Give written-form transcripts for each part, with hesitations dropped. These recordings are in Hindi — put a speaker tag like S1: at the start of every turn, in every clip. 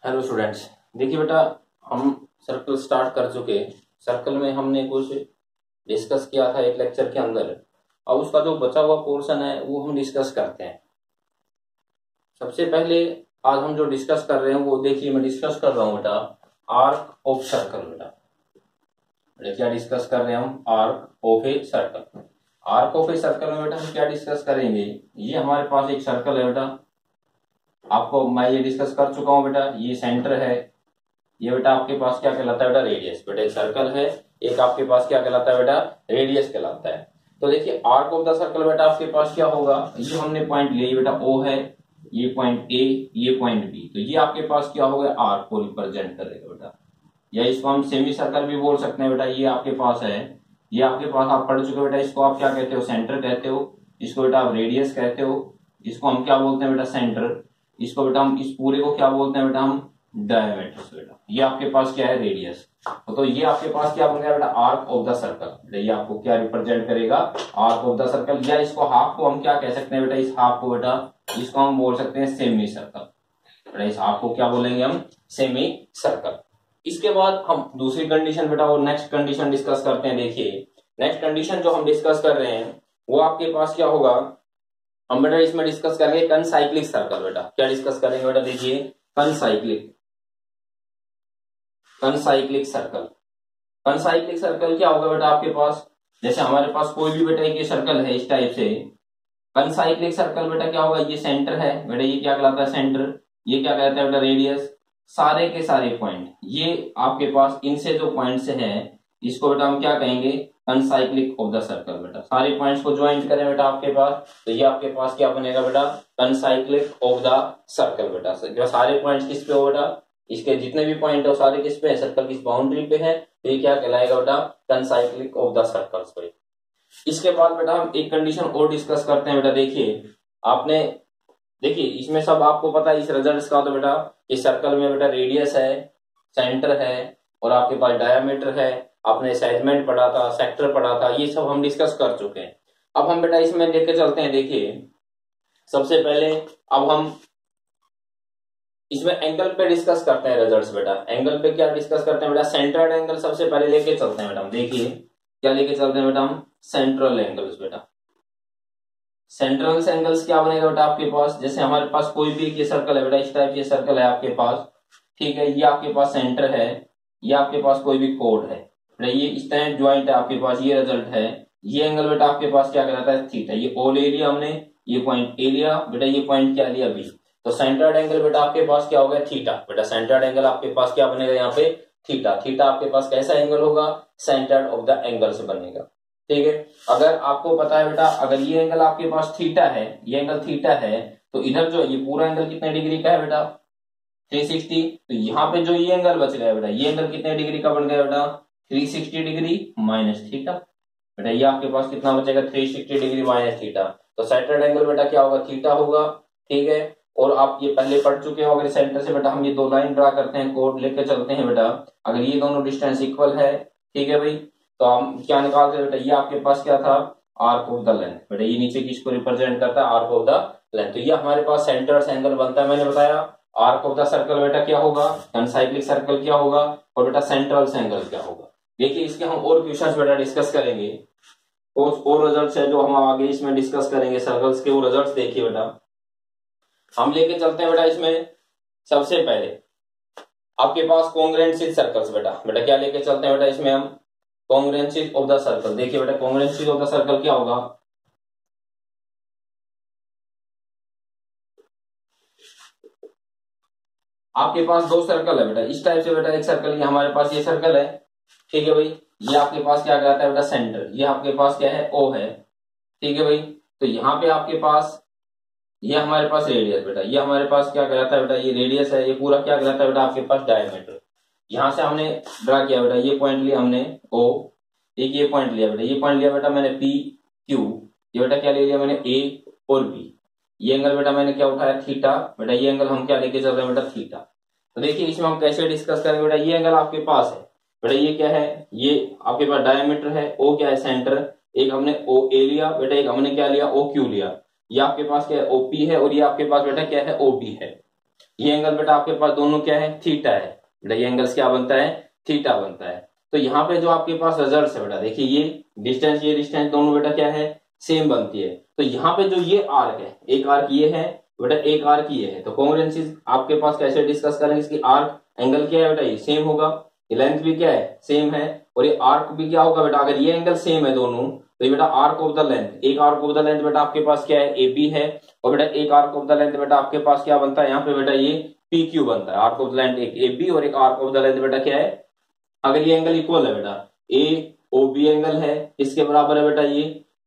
S1: हेलो स्टूडेंट्स, देखिए बेटा, हम सर्कल स्टार्ट कर चुके। सर्कल में हमने कुछ डिस्कस किया था एक लेक्चर के अंदर। अब उसका जो बचा हुआ पोर्शन है वो हम डिस्कस करते हैं। सबसे पहले आज हम जो डिस्कस कर रहे हैं वो देखिए, मैं डिस्कस कर रहा हूँ बेटा आर्क ऑफ सर्कल। बेटा क्या डिस्कस कर रहे हैं हम? Arc of a circle. Arc of a circle में बेटा हम क्या डिस्कस करेंगे? ये हमारे पास एक सर्कल है बेटा, आपको मैं ये डिस्कस कर चुका हूँ बेटा। ये सेंटर है, ये बेटा आपके पास क्या कहलाता है बेटा? रेडियस। बेटा एक सर्कल है, एक आपके पास क्या कहलाता है बेटा? रेडियस कहलाता है। तो देखिए आर्क ऑफ द सर्कल बेटा आपके पास क्या होगा? ये हमने पॉइंट लिया बेटा, ओ है, ये पॉइंट ए, ये पॉइंट बी, तो ये आपके पास क्या होगा? आर्क को रिप्रेजेंट करेगा बेटा, या इसको हम सेमी सर्कल भी बोल सकते हैं बेटा। ये आपके पास है, ये आपके पास आप पढ़ चुके बेटा। इसको आप क्या कहते हो? सेंटर कहते हो। इसको बेटा आप रेडियस कहते हो। इसको हम क्या बोलते हैं बेटा? सेंटर। इसको बेटा हम इस पूरे को क्या बोलते हैं बेटा? हम डायमीटर। बेटा ये आपके पास क्या है? रेडियस। तो ये आपके पास क्या बन गया बेटा? Arc of the circle. ये आपको क्या रिप्रेजेंट करेगा? Arc of the circle. या इसको हाफ को हम क्या कह सकते हैं बेटा? इस हाफ को बेटा, इसको हम बोल सकते हैं सेमी सर्कल। बेटा इस हाफ को क्या बोलेंगे हम? Semi circle. इसके बाद हम दूसरी कंडीशन बेटा वो नेक्स्ट कंडीशन डिस्कस करते हैं। देखिए नेक्स्ट कंडीशन जो हम डिस्कस कर रहे हैं वो आपके पास क्या होगा? हम बेटा इसमें डिस्कस करेंगे कनसाइक्लिक सर्कल। बेटा क्या डिस्कस करेंगे बेटा? देखिए कनसाइक्लिक सर्कल। कनसाइक्लिक सर्कल क्या होगा बेटा आपके पास? जैसे हमारे पास कोई भी बेटा एक सर्कल है इस टाइप से। कनसाइक्लिक सर्कल बेटा क्या होगा? ये सेंटर है बेटा, ये क्या कहलाता है? सेंटर। ये क्या कहता है बेटा? रेडियस। सारे के सारे पॉइंट ये आपके पास इनसे जो पॉइंट्स हैं इसको बेटा हम क्या कहेंगे? कनसाइक्लिक ऑफ द सर्कल। बेटा सारे पॉइंट्स को ज्वाइन करें बेटा आपके पास, तो ये आपके पास क्या बनेगा बेटा? कनसाइक्लिक ऑफ द सर्कल। बेटा जो सारे पॉइंट्स किस पे हो बेटा? इसके जितने भी पॉइंट है सारे किस पे है? सर्कल की बाउंड्री पे है, तो ये क्या कहलाएगा बेटा? कनसाइक्लिक ऑफ द सर्कल्स पे। इसके बाद बेटा हम एक कंडीशन और डिस्कस करते हैं। बेटा देखिए आपने देखिए इसमें सब आपको पता है इस रिजल्ट्स का। तो बेटा इस सर्कल में बेटा रेडियस है, सेंटर है और आपके पास डायमीटर है। आपने सेगमेंट पढ़ा था, सेक्टर पढ़ा था, ये सब हम डिस्कस कर चुके हैं। अब हम बेटा इसमें लेके चलते हैं। देखिए सबसे पहले अब हम इसमें एंगल पे डिस्कस करते हैं रिजल्ट्स। बेटा एंगल पे क्या डिस्कस करते हैं बेटा? सेंट्रल एंगल सबसे पहले लेके चलते हैं बेटा। देखिए क्या लेके चलते हैं बेटा? हम सेंट्रल एंगल्स। बेटा सेंट्रल एंगल्स क्या बनेगा बेटा आपके पास? जैसे हमारे पास कोई भी ये सर्कल है बेटा, इस टाइप ये सर्कल है आपके पास, ठीक है। ये आपके पास सेंटर है, ये आपके पास कोई भी कोड है बेटा, ये इस टाइप ज्वाइंट है आपके पास, ये रिजल्ट है। ये एंगल बेटा आपके पास क्या कहलाता है? थीटा। ये ओ ले लिया हमने, ये पॉइंट ए लिया बेटा, ये पॉइंट क्या लिया? बी। तो सेंटर्ड एंगल बेटा आपके पास क्या हो गया? थीटा। बेटा सेंटर्ड एंगल आपके पास क्या बनेगा यहाँ पे? थीटा। थीटा आपके पास कैसा एंगल होगा? सेंटर्ड ऑफ द एंगल से बनेगा, ठीक है। अगर आपको पता है बेटा, अगर ये एंगल आपके पास थीटा है, ये एंगल थीटा है, तो इधर जो ये पूरा एंगल कितने डिग्री का है बेटा? 360। तो यहाँ पे जो ये एंगल बच गया बेटा, ये एंगल कितने डिग्री का बन गया बेटा? 360 डिग्री माइनस थीटा। बेटा ये आपके पास कितना बचेगा? 360 डिग्री माइनस थीटा। तो सेंटर्ड एंगल बेटा क्या होगा? थीटा होगा, ठीक है। और आप ये पहले पढ़ चुके हो। अगर सेंटर से बेटा हम ये दो लाइन ड्रा करते हैं, कोड लेके चलते हैं बेटा, अगर ये दोनों डिस्टेंस इक्वल है, ठीक है भाई, तो हम क्या निकालते हैं बेटा? ये आपके पास क्या था? Arc of the length. बेटा ये नीचे किसको रिप्रेजेंट करता है? Arc of the length. तो ये हमारे पास सेंटर एंगल बनता है। मैंने बताया आर्क ऑफ द सर्कल बेटा क्या होगा? कनसाइक्लिक सर्कल क्या होगा? और बेटा सेंट्रल एंगल क्या होगा? देखिए इसके हम और क्वेश्चंस बेटा डिस्कस करेंगे, और रिजल्ट्स है जो हम आगे इसमें डिस्कस करेंगे सर्कल्स के, वो रिजल्ट्स देखिए बेटा। हम लेके चलते हैं बेटा इसमें सबसे पहले आपके पास कॉन्ग्रुएंसी सर्कल्स। बेटा क्या लेके चलते हैं बेटा इसमें हम? Congruency of the circle. देखिए बेटा कॉन्ग्रुएंसी ऑफ द सर्कल क्या होगा? आपके पास दो सर्कल है बेटा इस टाइप से। बेटा एक सर्कल, ये हमारे पास ये सर्कल है, ठीक है भाई। ये आपके पास क्या कहलाता है बेटा? सेंटर। ये आपके पास क्या है? ओ है, ठीक है भाई। तो यहाँ पे आपके पास ये हमारे पास रेडियस। बेटा ये हमारे पास क्या कहलाता है बेटा? ये रेडियस है। ये पूरा क्या कहलाता है बेटा? आपके पास डायमीटर। यहां से हमने ड्रा किया बेटा, ये पॉइंट लिया हमने ओ, एक ये पॉइंट लिया बेटा, ये पॉइंट लिया बेटा मैंने पी क्यू। ये बेटा क्या ले लिया मैंने? ए और बी। ये एंगल बेटा मैंने क्या उठाया? थीटा। बेटा ये एंगल हम क्या लेके चल रहे हैं बेटा? थीटा। तो देखिए इसमें हम कैसे डिस्कस करेंगे बेटा? ये एंगल आपके पास है बेटा, ये क्या है? ये आपके पास डायमीटर है, ओ क्या है? सेंटर। एक हमने ओ ए लिया बेटा, एक हमने क्या लिया? ओ क्यू लिया। ये आपके पास क्या है? ओपी है, और ये आपके पास बेटा क्या है? ओबी है, ये एंगल बेटा आपके पास दोनों क्या है, थीटा है बेटा, ये एंगल्स क्या बनता है, थीटा बनता है। तो यहाँ पे जो आपके पास रिजल्ट है बेटा, देखिए ये डिस्टेंस दोनों बेटा क्या है, सेम बनती है। तो यहाँ पे जो ये आर्क है, एक आर्क ये है बेटा, एक आर्क ये है, तो कॉन्ग्रुएंसीज आपके पास कैसे डिस्कस करेंगे, इसकी आर्क एंगल क्या है बेटा, ये सेम होगा, लेंथ भी क्या है, सेम है, और ये आर्क भी क्या होगा बेटा, अगर ये एंगल सेम है दोनों, तो ये बेटा आर्क ऑफ द लेंथ, एक आर्क ऑफ द लेंथ बेटा आपके पास क्या है, AB है, और बेटा एक आर्क ऑफ द लेंथ बेटा आपके पास क्या बनता है, यहाँ पे बेटा ये PQ बनता है। आर्क ऑफ द लेंथ एक AB और एक आर्क ऑफ द लेंथ बेटा क्या है, अगर ये एंगल इक्वल है बेटा, AOB एंगल है, इसके बराबर है बेटा ये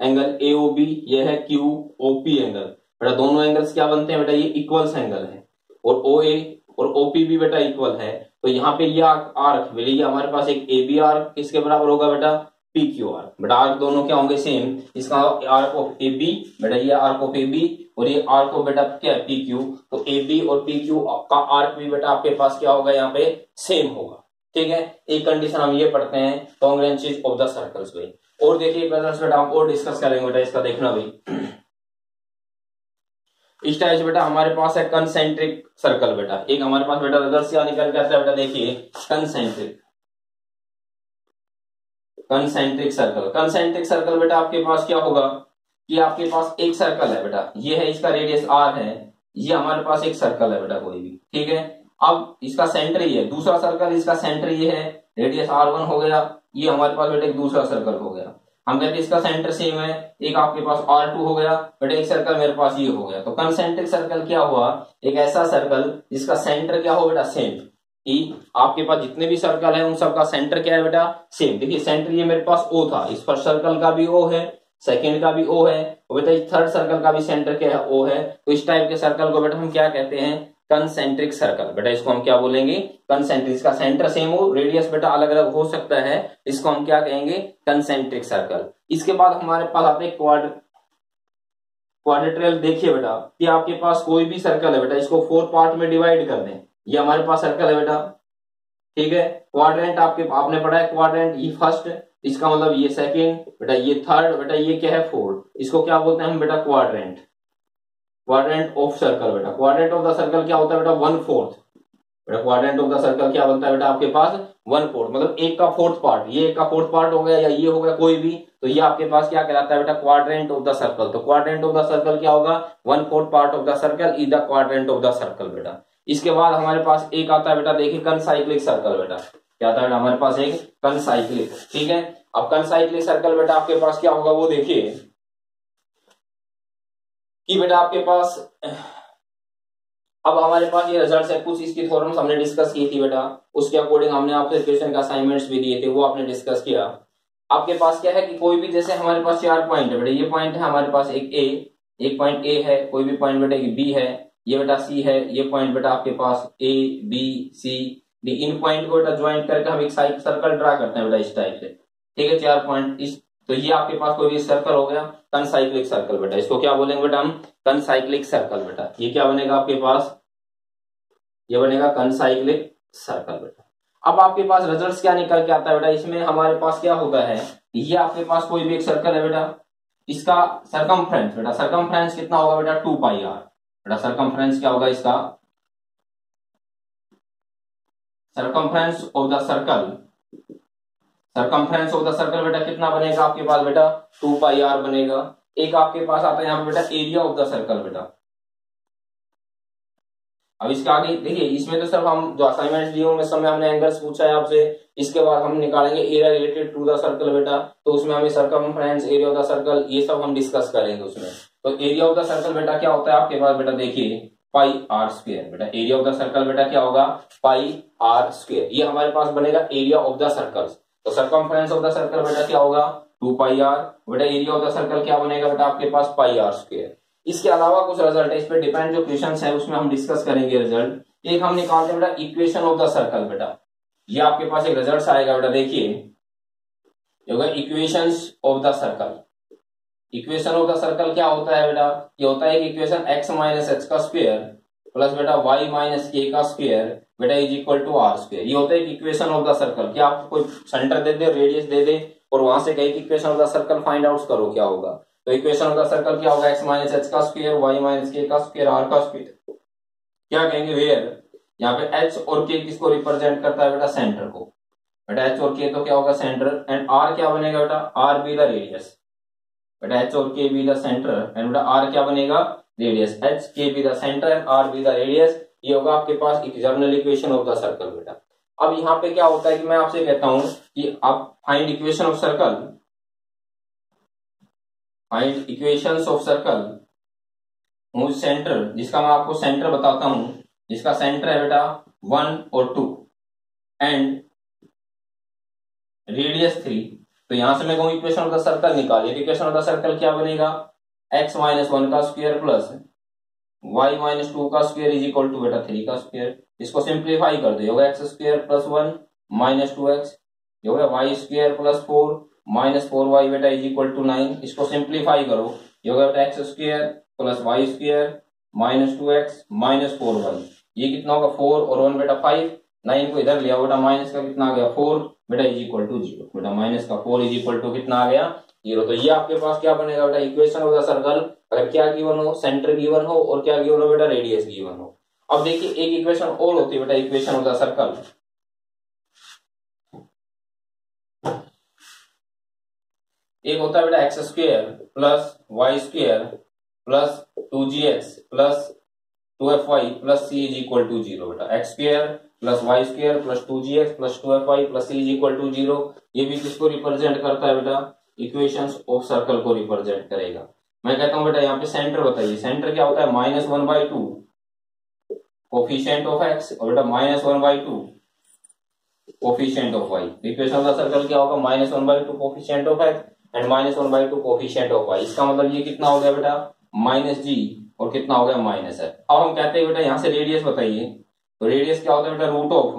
S1: एंगल AOB, ये है QOP एंगल, बेटा दोनों एंगल्स क्या बनते हैं बेटा, ये इक्वल्स एंगल है, और OA और OP भी बेटा इक्वल है। तो यहाँ पे ये आर्क मिलेगी हमारे पास एक AB आर्क, किसके बराबर होगा बेटा, PQ आर्क, बेटा आर्क दोनों क्या होंगे, सेम। इसका आर्क ऑफ AB बेटा, ये आर्क ऑफ AB और ये आर्क ऑफ बेटा क्या है, PQ, तो AB और PQ का आर्क भी बेटा आपके पास क्या होगा, यहाँ पे सेम होगा, ठीक है। एक कंडीशन हम ये पढ़ते हैं कॉन्ग्रुएंसीज ऑफ द सर्कल्स भाई। और देखिए ब्रदर्स बेटा हम और डिस्कस करेंगे बेटा, इसका देखना भाई। इस टाइप से बेटा हमारे पास है कंसेंट्रिक सर्कल बेटा, एक हमारे पास बेटा ब्रदर्स क्या निकल के आता है बेटा, देखिए कंसेंट्रिक सर्कल बेटा आपके पास क्या होगा कि आपके पास एक सर्कल है बेटा, ये है, इसका रेडियस R है, ये हमारे पास एक सर्कल है बेटा कोई भी, ठीक है। अब इसका सेंटर ये है, दूसरा सर्कल, इसका सेंटर ये है, रेडियस R1 हो गया, ये हमारे पास बेटा एक दूसरा सर्कल हो गया। हम कहते हैं इसका सेंटर सेम है, एक आपके पास R2 हो गया बेटा, एक सर्कल मेरे पास ये हो गया। तो कंसेंट्रिक सर्कल क्या हुआ, एक ऐसा सर्कल जिसका सेंटर क्या हो बेटा, सेम, कि आपके पास जितने भी सर्कल है उन सबका सेंटर क्या है बेटा, सेम। देखिए सेंटर ये मेरे पास O था, इस फर्स्ट सर्कल का भी O है, सेकेंड का भी O है, और बेटा इस थर्ड सर्कल का भी सेंटर क्या है, O है। तो इस टाइप के सर्कल को बेटा हम क्या कहते हैं, कंसेंट्रिक सर्कल बेटा, इसको हम क्या बोलेंगे, कंसेंट्रिक। इसका सेंटर सेम हो, रेडियस बेटा अलग अलग हो सकता है, इसको हम क्या कहेंगे, कंसेंट्रिक सर्कल। इसके बाद हमारे पास आते हैं क्वाड्रेट्रल। देखिए बेटा कि आपके पास कोई भी सर्कल है बेटा, इसको 4 पार्ट में डिवाइड कर दें, ये हमारे पास सर्कल है बेटा, ठीक है। क्वाड्रेंट आपने पढ़ा है, क्वाड्रेंट ये फर्स्ट, इसका मतलब ये सेकंड बेटा, ये थर्ड बेटा, ये क्या है फोर्थ, इसको क्या बोलते हैं हम बेटा, क्वाड्रेंट ऑफ सर्कल बेटा। क्वाड्रेंट ऑफ द सर्कल क्या होता है बेटा, 1/4 बेटा, क्वाड्रेंट ऑफ द सर्कल क्या बनता है बेटा आपके पास, 1/4, मतलब एक का फोर्थ पार्ट, ये एक का फोर्थ पार्ट हो गया या ये हो गया कोई भी, तो ये आपके पास क्या कहलाता है बेटा, क्वाड्रेंट ऑफ द सर्कल। तो क्वाड्रेंट ऑफ द सर्कल क्या होगा, 1/4 part of the circle is the quadrant of the circle बेटा। इसके बाद हमारे पास एक आता है बेटा, देखिए कंसाइक्लिक सर्कल बेटा, क्या आता है हमारे पास, एक कंसाइक्लिक, ठीक है। अब कंसाइक्लिक सर्कल बेटा आपके पास क्या होगा, वो देखिए कि बेटा आपके पास, अब हमारे पास ये रिजल्ट है, कुछ इसकी थ्योरम्स हमने डिस्कस की थी बेटा, उसके अकॉर्डिंग हमने आपसे क्वेश्चन का असाइनमेंट्स भी दिए थे, वो आपने डिस्कस किया। आपके पास क्या है कि कोई भी, जैसे हमारे पास 4 पॉइंट है बेटा, ये पॉइंट है हमारे पास एक पॉइंट A है, कोई भी पॉइंट बेटा एक B है, ये बेटा C है, ये पॉइंट बेटा आपके पास A B C D, in point को बेटा ज्वाइंट करके हम एक सर्कल ड्रा करते हैं बेटा इस टाइप से, ठीक है, 4 पॉइंट इस, तो ये आपके पास कोई भी सर्कल हो गया कंसाइक्लिक सर्कल बेटा, इसको क्या बोलेंगे बेटा हम, कंसाइक्लिक सर्कल बेटा। ये क्या बनेगा आपके पास, ये बनेगा कंसाइक्लिक सर्कल बेटा। अब आपके पास रिजल्ट्स क्या निकल के आता है बेटा, इसमें हमारे पास क्या होता है, ये आपके पास कोई भी एक सर्कल है बेटा, इसका सरकमफ्रेंस बेटा, सरकमफ्रेंस कितना होगा बेटा, 2πr बेटा, सरकमफ्रेंस क्या होगा इसका, सरकमफ्रेंस ऑफ द सर्कल बेटा कितना बनेगा आपके पास बेटा, 2πr बनेगा। एक आपके पास आता है यहाँ पे बेटा एरिया ऑफ द सर्कल बेटा। अब इसके आगे देखिए, इसमें तो सब हम जो असाइनमेंट्स दिए उनमें समय हमने एंगल्स पूछा है आपसे, इसके बाद हम निकालेंगे area related to the circle बेटा, तो उसमें हमें circumference, area of the circle, ये सब हम डिस्कस करेंगे उसमें। तो एरिया ऑफ द सर्कल बेटा क्या होता है आपके पास बेटा, देखिए πr² बेटा, एरिया ऑफ द सर्कल बेटा क्या होगा, πr², ये हमारे पास बनेगा एरिया ऑफ द सर्कल। तो सरकमफ्रेंस ऑफ द सर्कल बेटा क्या होगा, 2πr बेटा, एरिया ऑफ द सर्कल क्या बनेगा बेटा आपके पास, πr²। इसके अलावा कुछ रिजल्ट है, इस पे डिपेंड जो क्वेश्चंस है उसमें हम डिस्कस करेंगे रिजल्ट। एक हम निकालते हैं बेटा इक्वेशन ऑफ द सर्कल बेटा, ये आपके पास एक रिजल्ट आएगा बेटा, देखिए ये होगा equations of the circle. Equation of the circle क्या होता है बेटा, ये होता है इक्वेशन x - h का स्क्वायर प्लस बेटा y - k का स्क्वायर बेटा इज इक्वल टू r²। ये होता है इक्वेशन ऑफ द सर्कल, क्या आपको कोई सेंटर दे दे, रेडियस दे दे, और वहां से कहे कि equation of the circle find out करो क्या होगा। तो इक्वेशन ऑफ द सर्कल क्या होगा, x - h का स्क्वायर, y - k का स्क्वायर, r का स्क्वायर क्या कहेंगे, वेयर यहाँ पे एच और के किसको रिप्रेजेंट करता है बेटा, सेंटर को। बेटा एच और के तो क्या होगा, सेंटर, एंड आर क्या बनेगा बेटा, आर बी द रेडियस। बेटा एच और K be the centre and बेटा आर क्या बनेगा, radius. H K be the centre and R be the radius, ये होगा आपके पास general equation of the circle बेटा। अब यहाँ पे क्या होता है कि मैं आपसे कहता हूं कि आप find equation of circle, find equations of circle मुझ सेंटर, जिसका मैं आपको सेंटर बताता हूं, जिसका सेंटर है बेटा 1 और 2 एंड रेडियस 3। तो यहां से मैं कहूं इक्वेशन ऑफ द सर्कल निकालिए। इक्वेशन ऑफ द सर्कल क्या बनेगा, x माइनस 1 का स्क्वायर प्लस y माइनस 2 का स्क्वायर इज इक्वल टू बेटा 3 का स्क्वायर। इसको सिंप्लीफाई कर दो, होगा x square plus 1 minus 2x, ये होगा Y square plus 4 minus 4y बेटा इज इक्वल टू 9। इसको सिंप्लीफाई करो, ये होगा बेटा x square plus Y square minus 2x minus 4y, ये कितना होगा 4 और 1 बेटा 5, 9 को इधर लिया बेटा, माइनस का कितना आ गया 4 बेटा इज इक्वल टू 0। बेटा माइनस का 4 इज इक्वल टू कितना आ गया 0। तो ये आपके पास क्या बनेगा बेटा, इक्वेशन ऑफ द सर्कल, अगर क्या गिवन हो, सेंटर गिवन हो और क्या गिवन हो बेटा, रेडियस गिवन हो। अब देखिए एक इक्वेशन और होती है बेटा, इक्वेशन ऑफ द सर्कल। एक होता है बेटा x square plus Y square plus 2gx plus 2fy plus c is equal to 0 बेटा। X square plus Y square plus 2gx plus 2fy plus c is equal to 0, ये भी किसको रिप्रेजेंट करता है बेटा, इक्वेशंस ऑफ सर्कल को रिप्रेजेंट करेगा। मैं कहता हूं बेटा यहाँ पे सेंटर बताइए, सेंटर क्या होता है, -1/2 कोफिशिएंट ऑफ x और बेटा -1/2 coefficient of y। Equation of the circle क्या होगा, -1/2 coefficient of x and -1/2 coefficient of y। इसका मतलब ये कितना हो गया बेटा, -g और कितना हो गया -f। अब हम कहते हैं बेटा यहाँ से रेडियस बताइए, तो रेडियस क्या होता है बेटा, रूट ऑफ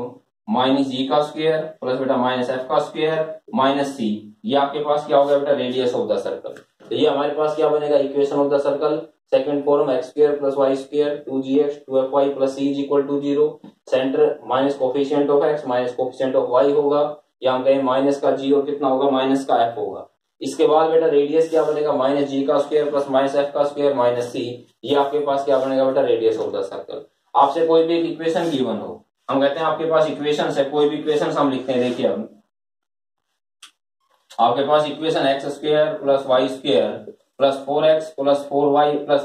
S1: -g का स्क्वायर प्लस बेटा -f का स्क्वायर -c, ये आपके पास क्या हो गया बेटा, रेडियस ऑफ द सर्कल। तो ये हमारे पास क्या बनेगा, equation of the circle. Second form x square plus Y square 2gx 2fy plus c is equal to 0। Centre minus coefficient of x minus coefficient of y होगा, या हम कहें माइनस का g और कितना होगा, माइनस का f होगा। इसके बाद बेटा रेडियस क्या बनेगा, -g का स्क्वायर प्लस -f का स्क्वायर माइनस c, ये आपके पास क्या बनेगा बेटा, रेडियस ऑफ द सर्कल। आपसे कोई भी एक इक्वेशन गिवन हो, हम कहते हैं आपके पास इक्वेशन है, कोई भी इक्वेशन हम लिखते हैं। देखिए अब आपके पास equation X square plus Y square plus 4x plus 4y plus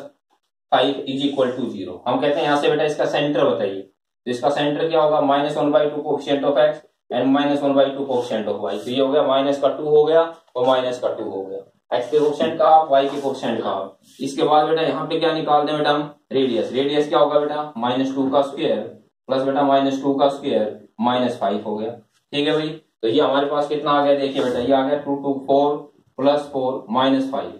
S1: 5 is equal to 0। हम कहते हैं यहाँ से बेटा इसका सेंटर बताइए, तो इसका सेंटर क्या होगा, -1/2 coefficient of x and -1/2 coefficient of y। तो ये हो गया माइनस का 2 हो गया और माइनस का 2 हो गया, x के कोफिशिएंट का हाफ, y के कोफिशिएंट का हाफ। इसके बाद बेटा यहाँ पे क्या निकाल दें बेटा हम, रेडियस। रेडियस क्या होगा बेटा, -2 का स्क्वायर प्लस बेटा -2 का स्क्वायर -5 हो गया। ठीक है भाई, तो ये हमारे पास कितना आ गया, देखिए बेटा ये आ गया 2 2 4 प्लस 4 -5,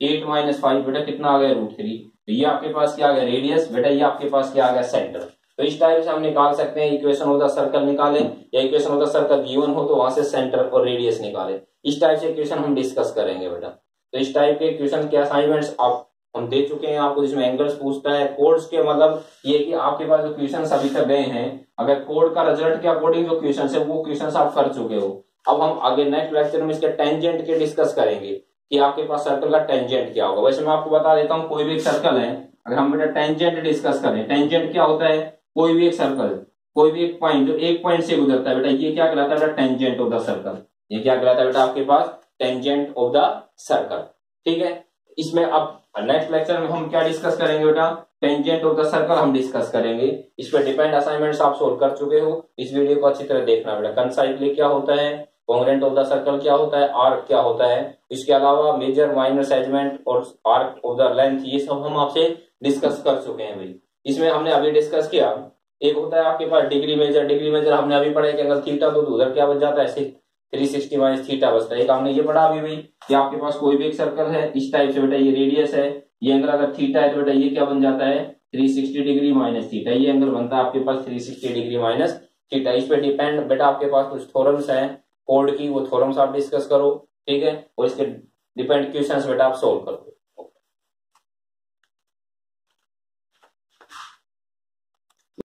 S1: 8 -5 बेटा कितना आ गया, √3। तो ये आपके पास क्या आ गया, रेडियस। बेटा ये आपके पास क्या आ गया, सेंटर। तो इस टाइप से हम निकाल सकते हैं, इक्वेशन ऑफ द सर्कल निकालें, या equation of the circle given हो तो वहां से सेंटर और रेडियस निकालें। इस टाइप से इक्वेशन हम डिस्कस करेंगे बेटा। तो इस टाइप के इक्वेशन के असाइनमेंट्स आप हम दे चुके हैं आपको, जिसमें एंगल्स पूछता है। कोड्स के मतलब ये कि आपके पास जो क्वेश्चंस अभी तक गए हैं, अगर कोड का रिजल्ट के अकॉर्डिंग जो क्वेश्चंस है वो क्वेश्चंस आप कर चुके हो। अब हम आगे नेक्स्ट लेक्चर में इसके टेंजेंट के डिस्कस करेंगे कि आपके पास सर्कल का टेंजेंट क्या होगा। वैसे मैं आपको बता देता हूँ, कोई भी एक सर्कल है, अगर हम बेटा टेंजेंट डिस्कस करें, टेंजेंट क्या होता है, कोई भी एक सर्कल, कोई भी एक पॉइंट जो एक पॉइंट से गुजरता है बेटा, ये क्या कहलाता है बेटा, टेंजेंट ऑफ द सर्कल। ये क्या कहलाता है बेटा आपके पास, टेंजेंट ऑफ द सर्कल। ठीक है, इसमें अब नेक्स्ट लेक्चर में हम क्या डिस्कस करेंगे बेटा, टेंजेंट ऑफ द सर्कल हम डिस्कस करेंगे। इस पर डिपेंड असाइनमेंट्स आप सोल्व कर चुके हो। इस वीडियो को अच्छी तरह देखना बेटा। कंसाइक्लिक क्या होता है, कॉन्ग्रेंट ऑफ द सर्कल क्या होता है, आर्क क्या होता है, इसके अलावा मेजर माइनर सेगमेंट और आर्क ऑफ द लेंथ, ये सब हम आपसे डिस्कस कर चुके हैं भाई। इसमें हमने अभी डिस्कस किया, एक होता है आपके पास डिग्री मेजर। डिग्री मेजर हमने अभी पढ़ा कि अगर थीटा तो उधर क्या बच जाता है, 360 माइनस थीटा बचता है। एक हमने ये पढ़ा अभी भाई कि आपके पास कोई भी एक सर्कल है इस टाइप से बेटा, ये रेडियस है, ये एंगल अगर थीटा है तो बेटा ये क्या बन जाता है, 360 डिग्री माइनस थीटा। ये एंगल बनता है आपके पास 360 डिग्री माइनस थीटा। इस पे डिपेंड बेटा आपके पास कुछ थ्योरम्स हैं कोड की, वो थ्योरम्स आप डिस्कस करो। ठीक है, और इसके डिपेंड क्वेश्चंस बेटा आप सोल्व करो।